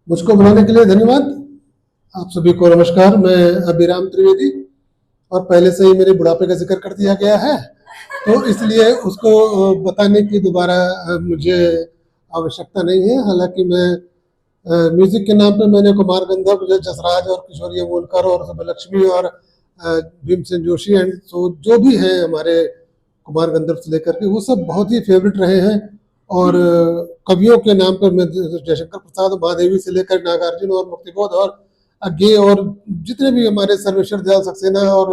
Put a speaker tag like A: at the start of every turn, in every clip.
A: मुझको बुलाने के लिए धन्यवाद। आप सभी को नमस्कार। मैं अभिराम त्रिवेदी, और पहले से ही मेरे बुढ़ापे का जिक्र कर दिया गया है, तो इसलिए उसको बताने की दोबारा मुझे आवश्यकता नहीं है। हालांकि मैं म्यूजिक के नाम पे मैंने कुमार गंधर्व, जसराज और किशोरी अमोलकर और सुब्बलक्ष्मी और भीमसेन जोशी एंड जो भी हैं हमारे कुमार गंधर्व से लेकर के, वो सब बहुत ही फेवरेट रहे हैं। और कवियों के नाम पर मैं जयशंकर प्रसाद, महादेवी से लेकर नागार्जुन और मुक्तिबोध और गे और जितने भी हमारे सर्वेश्वर दयाल सक्सेना और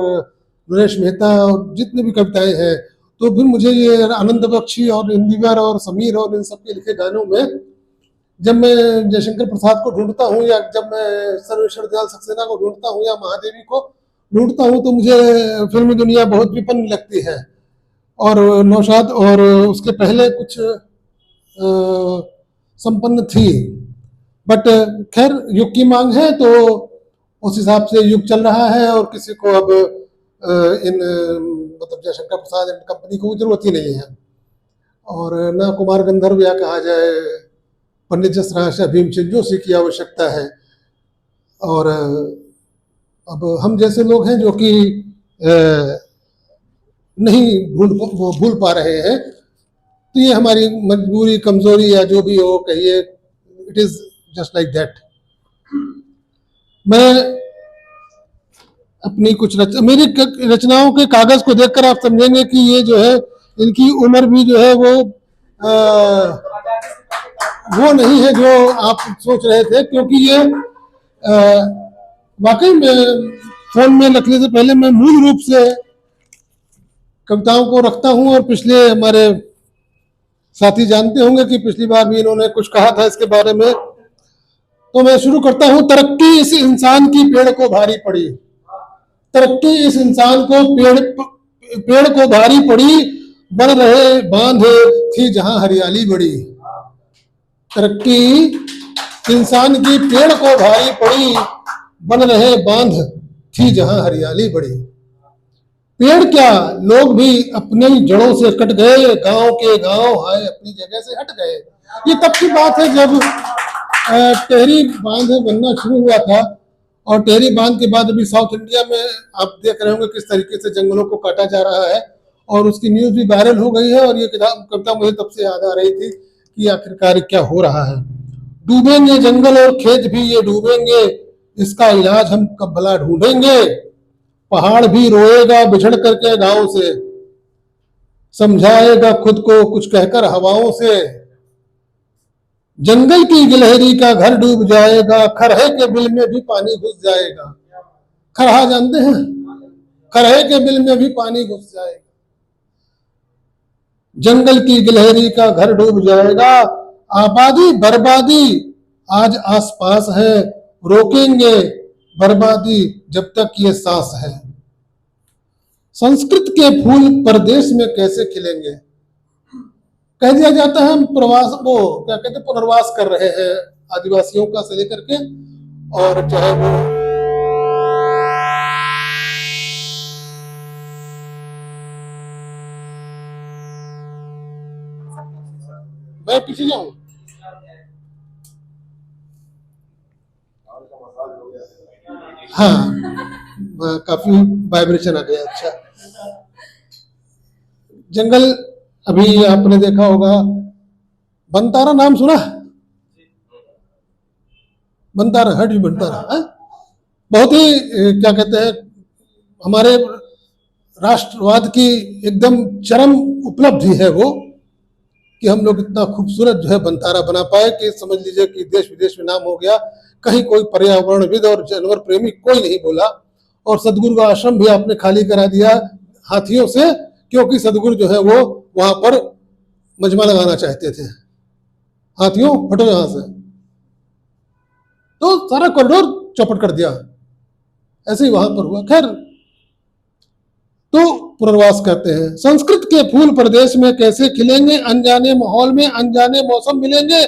A: नरेश मेहता और जितने भी कविताएं हैं, तो फिर मुझे ये आनंद बख्शी और इंदिवर और समीर और इन सबके लिखे गानों में जब मैं जयशंकर प्रसाद को ढूंढता हूँ, या जब मैं सर्वेश्वर दयाल सक्सेना को ढूंढता हूँ, या महादेवी को ढूंढता हूँ, तो मुझे फिल्मी दुनिया बहुत विपन्न लगती है। और नौशाद और उसके पहले कुछ संपन्न थी, बट खैर युग की मांग है, तो उस हिसाब से युग चल रहा है। और किसी को अब इन मतलब जयशंकर प्रसाद एंड कंपनी को जरूरत ही नहीं है, और ना कुमार गंधर्व या कहा जाए पंडित जसराज या भीमसेन जोशी की आवश्यकता है। और अब हम जैसे लोग हैं जो कि नहीं भूल पा रहे हैं, तो ये हमारी मजबूरी, कमजोरी या जो भी हो कहिए, it is just like that. मैं अपनी कुछ मेरी रचनाओं के कागज को देखकर आप समझेंगे कि ये जो है, इनकी उम्र भी जो है वो नहीं है जो आप सोच रहे थे, क्योंकि ये वाकई में फोन में रखने से पहले मैं मूल रूप से कविताओं को रखता हूं। और पिछले हमारे साथी जानते होंगे कि पिछली बार भी इन्होंने कुछ कहा था इसके बारे में, तो मैं शुरू करता हूं। तरक्की इस इंसान की पेड़ को भारी पड़ी, तरक्की इस इंसान को पेड़ को भारी पड़ी, बन रहे बांध थी जहां हरियाली बड़ी। तरक्की इंसान की पेड़ को भारी पड़ी, बन रहे बांध थी जहां हरियाली बड़ी। पेड़ क्या, लोग भी अपनी जड़ों से कट गए, गांव के गांव हाय अपनी जगह से हट गए। ये तब की बात है जब टेहरी बांध बनना शुरू हुआ था, और टेहरी बांध के बाद अभी साउथ इंडिया में आप देख रहे होंगे किस तरीके से जंगलों को काटा जा रहा है, और उसकी न्यूज भी वायरल हो गई है। और ये कविता मुझे तब से याद आ रही थी कि आखिरकार क्या हो रहा है। डूबेंगे जंगल और खेत भी ये डूबेंगे, इसका इलाज हम कब भला ढूंढेंगे। पहाड़ भी रोएगा बिछड़ करके गांव से, समझाएगा खुद को कुछ कहकर हवाओं से। जंगल की गिलहरी का घर डूब जाएगा, खरहे के बिल में भी पानी घुस जाएगा। खरहा जानते हैं, खरहे के बिल में भी पानी घुस जाएगा। जंगल की गिलहरी का घर डूब जाएगा, आबादी बर्बादी आज आसपास है, रोकेंगे बर्बादी जब तक ये सांस है। संस्कृत के फूल परदेश में कैसे खिलेंगे। कह दिया जाता है हम प्रवास, वो क्या कहते हैं, पुनर्वास कर रहे हैं आदिवासियों का से लेकर के, और चाहे वो मैं पीछे जाऊं। हाँ, काफी वाइब्रेशन आ गया। अच्छा, जंगल अभी आपने देखा होगा, बनतारा नाम सुना, बनतारा, हट भी बनतारा, बहुत ही क्या कहते हैं, हमारे राष्ट्रवाद की एकदम चरम उपलब्धि है वो, कि हम लोग इतना खूबसूरत जो है बनतारा बना पाए कि समझ लीजिए कि देश विदेश में नाम हो गया। कहीं कोई पर्यावरणविद और जानवर प्रेमी कोई नहीं बोला। और सदगुरु का आश्रम भी आपने खाली करा दिया हाथियों से, क्योंकि सदगुरु जो है वो वहां पर मजमा लगाना चाहते थे। हाथियों हटो यहां से, तो सारा कॉरिडोर चौपट कर दिया। ऐसे ही वहां पर हुआ। खैर, तो पुनर्वास कहते हैं। संस्कृत के फूल प्रदेश में कैसे खिलेंगे, अनजाने माहौल में अनजाने मौसम मिलेंगे।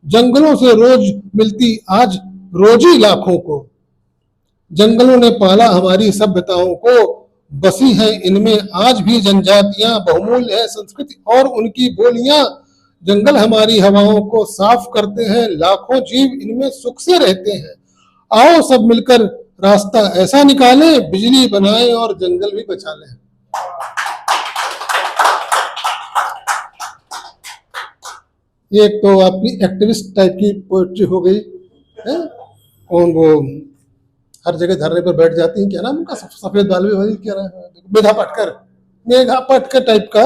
A: जंगलों से रोज मिलती आज रोजी लाखों को, जंगलों ने पाला हमारी सभ्यताओं को, बसी है इनमें आज भी जनजातियां, बहुमूल्य है संस्कृति और उनकी बोलियां। जंगल हमारी हवाओं को साफ करते हैं, लाखों जीव इनमें सुख से रहते हैं। आओ सब मिलकर रास्ता ऐसा निकालें, बिजली बनाएं और जंगल भी बचा लें। ये एक तो आपकी एक्टिविस्ट टाइप की पोएट्री हो गई है। कौन वो हर जगह धरने पर बैठ जाती है, क्या नाम उनका, सफेद बाल वाली, क्या नाम है, मेघा पटकर, मेघा पटकर टाइप का।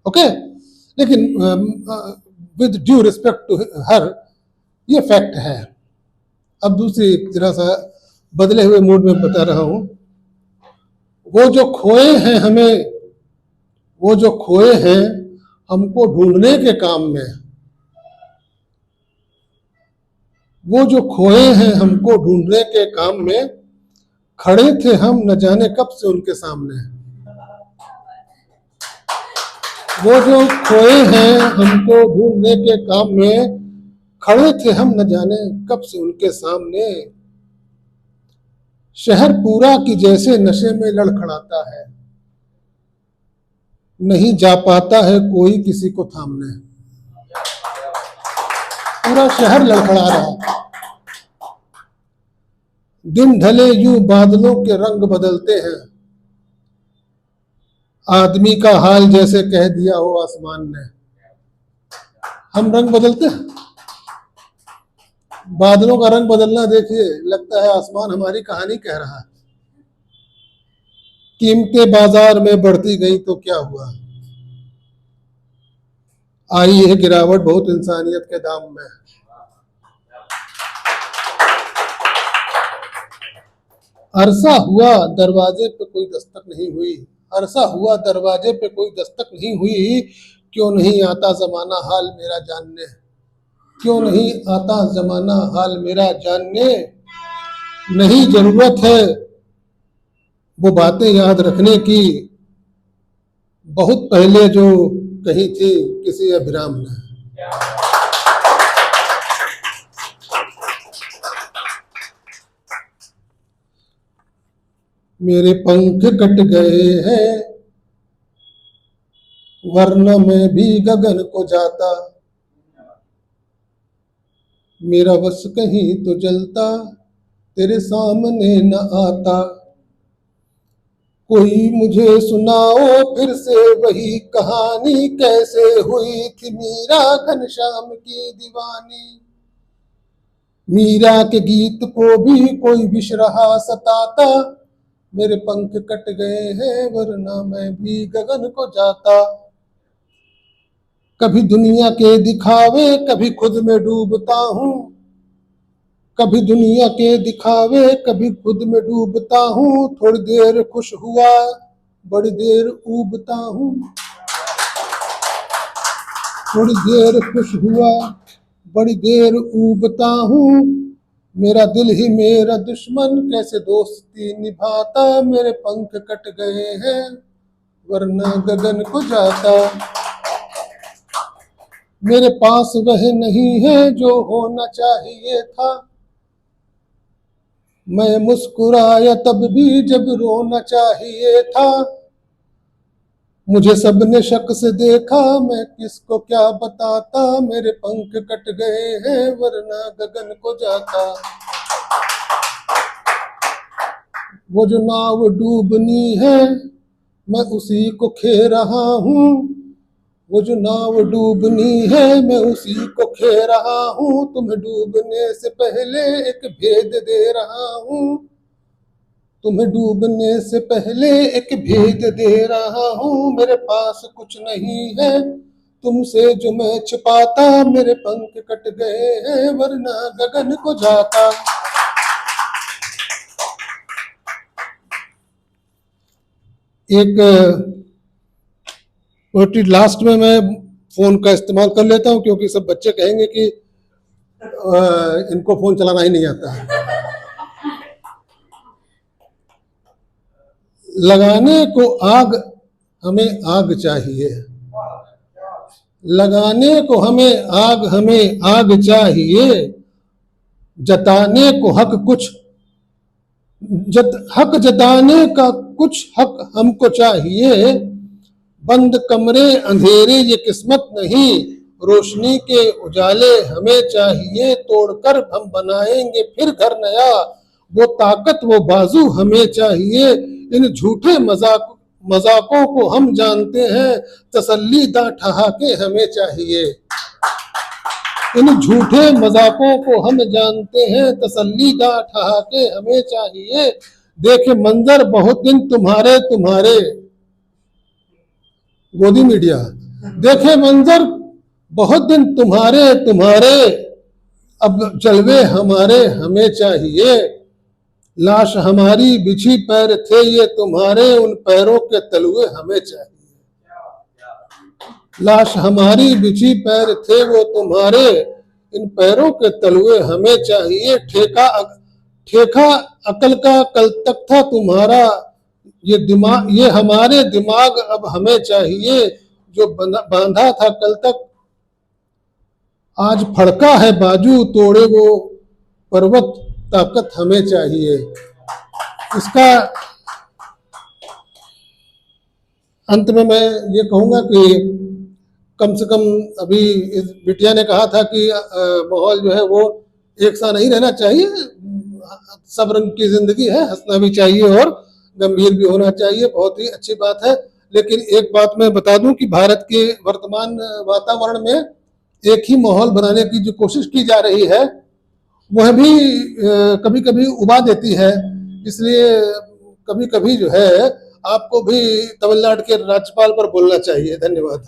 A: ओके, लेकिन with due respect to her, ये फैक्ट है। अब दूसरी जरा सा बदले हुए मूड में बता रहा हूं। वो जो खोए हैं हमें, वो जो खोए हैं हमको ढूंढने के काम में, वो जो खोए हैं हमको ढूंढने के काम में, खड़े थे हम न जाने कब से उनके सामने। वो जो खोए हैं हमको ढूंढने के काम में, खड़े थे हम न जाने कब से उनके सामने। शहर पूरा की जैसे नशे में लड़खड़ाता है, नहीं जा पाता है कोई किसी को थामने। पूरा शहर लड़खड़ा रहा है। दिन ढले यूं बादलों के रंग बदलते हैं, आदमी का हाल जैसे कह दिया हो आसमान ने। हम रंग बदलते हैं, बादलों का रंग बदलना देखिए, लगता है आसमान हमारी कहानी कह रहा है। कीमतें बाजार में बढ़ती गई तो क्या हुआ, आई है गिरावट बहुत इंसानियत के दाम में। अरसा हुआ दरवाजे पे कोई दस्तक नहीं हुई, अरसा हुआ दरवाजे पे कोई दस्तक नहीं हुई, क्यों नहीं आता जमाना हाल मेरा जानने, क्यों नहीं आता जमाना हाल मेरा जानने। नहीं जरूरत है वो बातें याद रखने की, बहुत पहले जो कही थी किसी अभिराम ने। मेरे पंख कट गए हैं वरना मैं भी गगन को जाता, मेरा बस कहीं तो जलता तेरे सामने न आता। कोई मुझे सुनाओ फिर से वही कहानी, कैसे हुई थी मीरा घनश्याम की दीवानी। मीरा के गीत को भी कोई विष रहा सताता, मेरे पंख कट गए हैं वरना मैं भी गगन को जाता। कभी दुनिया के दिखावे कभी खुद में डूबता हूँ, कभी दुनिया के दिखावे कभी खुद में डूबता हूँ। थोड़ी देर खुश हुआ बड़ी देर ऊबता हूँ, थोड़ी देर खुश हुआ बड़ी देर ऊबता हूँ। मेरा दिल ही मेरा दुश्मन कैसे दोस्ती निभाता, मेरे पंख कट गए हैं वरना गगन को जाता। मेरे पास वह नहीं है जो होना चाहिए था, मैं मुस्कुराया तब भी जब रोना चाहिए था। मुझे सबने शक से देखा मैं किसको क्या बताता, मेरे पंख कट गए हैं वरना गगन को जाता। वो जो नाव डूबनी है मैं उसी को खे रहा हूँ, वो जो नाव डूबनी है मैं उसी को खे रहा हूँ। तुम्हें डूबने से पहले एक भेद दे रहा हूँ, तुम्हें डूबने से पहले एक भेद दे रहा हूँ। मेरे पास कुछ नहीं है तुमसे जो मैं छिपाता, मेरे पंख कट गए हैं वरना गगन को जाता। एक पोएट्री लास्ट में मैं फोन का इस्तेमाल कर लेता हूँ क्योंकि सब बच्चे कहेंगे कि इनको फोन चलाना ही नहीं आता है। लगाने को आग हमें आग चाहिए, लगाने को हमें आग चाहिए। जताने को हक कुछ हक जताने का कुछ हक हमको चाहिए। बंद कमरे अंधेरे ये किस्मत नहीं, रोशनी के उजाले हमें चाहिए, तोड़कर हम बनाएंगे फिर घर नया, वो ताकत वो बाजू हमें चाहिए, इन झूठे मजाकों को हम जानते हैं, तसल्लीदा ठहाके हमें चाहिए। इन झूठे मजाकों को हम जानते हैं, तसल्लीदा ठहाके हमें चाहिए। देखे मंजर बहुत दिन तुम्हारे तुम्हारे, गोदी मीडिया, देखे मंजर बहुत दिन तुम्हारे तुम्हारे, अब जलवे हमारे हमें चाहिए। लाश हमारी बिछी पैर थे ये तुम्हारे, उन पैरों के तलुए हमें चाहिए। लाश हमारी बिछी पैर थे वो तुम्हारे, इन पैरों के तलुए हमें चाहिए। ठेका अकल का कल तक था तुम्हारा, ये हमारे दिमाग अब हमें चाहिए। जो बांधा था कल तक आज फड़का है बाजू, तोड़े वो पर्वत ताकत हमें चाहिए। इसका अंत में मैं ये कहूँगा कि कम से कम अभी इस बिटिया ने कहा था कि माहौल जो है वो एक सा नहीं रहना चाहिए, सब रंग की जिंदगी है, हंसना भी चाहिए और गंभीर भी होना चाहिए, बहुत ही अच्छी बात है। लेकिन एक बात मैं बता दूं कि भारत के वर्तमान वातावरण में एक ही माहौल बनाने की जो कोशिश की जा रही है वह भी कभी कभी उबा देती है। इसलिए कभी कभी जो है आपको भी तमिलनाडु के राज्यपाल पर बोलना चाहिए। धन्यवाद।